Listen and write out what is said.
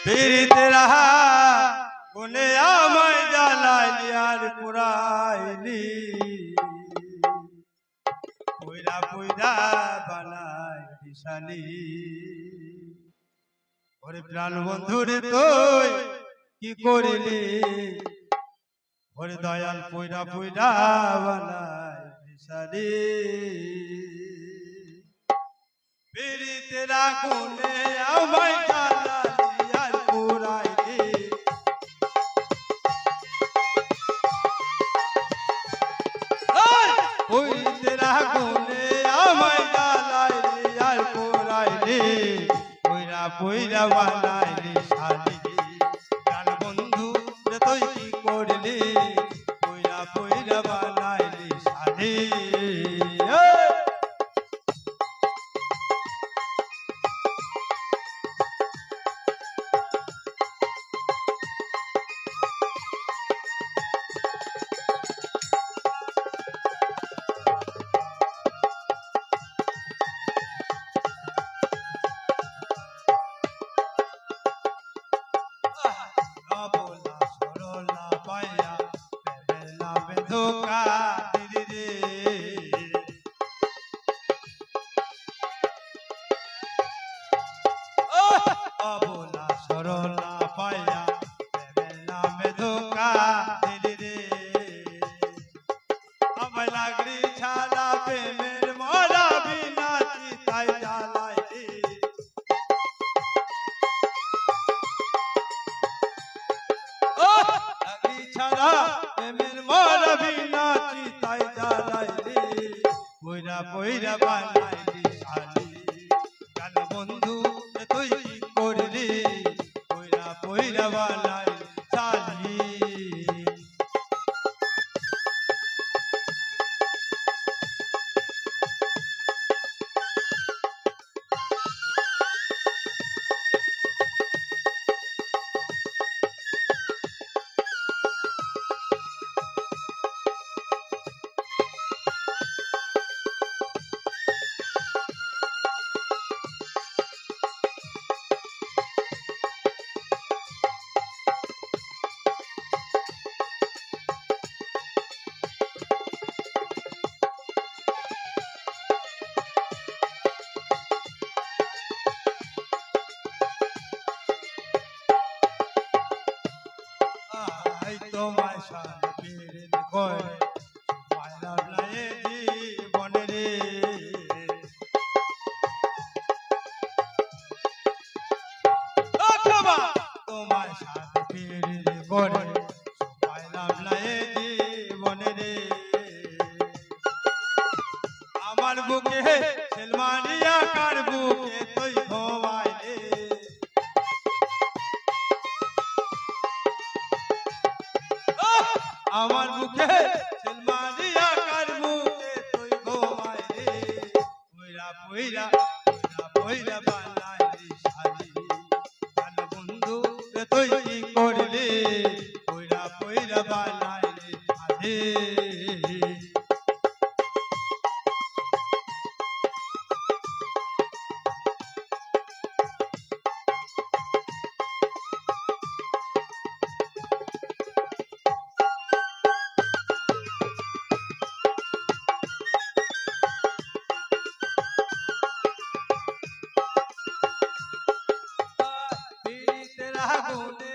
পীড়িতেরা গুনে আমায় জ্বালাইলি আর পুরাইলি পুইরা পুইরা বানাই দিশালি ওরে প্রাণ বন্ধুরে তুই কি করিলি ওরে দয়াল পুইরা পুইরা বানাই দিশালি পীড়িতেরা গুনে আমায় জ্বালাইলি আর পুরাইলি পীড়িতেরা গুনে আমায় জ্বালাইলি আর পুরাইলি পুইরা পুইরা বানাইলি শালি প্রাণ বন্ধু রে তুই কি করলি পুইরা পুইরা বানাইলি শালি অবলা সরলা পাইয়া প্রেমের নামে ধোকা দিলি রে অবলা সরলা পাইয়া প্রেমের নামে ধোকা দিলি রে আমায় লাগলি ছাড়া প্রেমের মরা বিনা চিতায় জ্বালাইলি লাগলি ছাড়া প্রেমের মরা বিনা চিতায় জ্বালাইলি পইরা পইরা বানাইলি শালি প্রাণ বন্ধু রে তুই কি করলি পইরা পইরা বানাইলি শালি আই তোমায় সারা পীড়িত করে পাইলাম না এ জীবনে রে তোমায় সারা পীড়িত করে পাইলাম না এ জীবনে রে আমার বুকে সেলমানিয়া কার বুকে তুই ঘুমাইলে আমার বুকে সেলমানিয়া কার বুকে তুই ঘুমাইলে পুইরা পুইরা পুইরা পুইরা বানাইলি শালি প্রাণ বন্ধু রে তুই কি করলি পুইরা পুইরা বানাইলি শালি পীড়িতেরা গুনে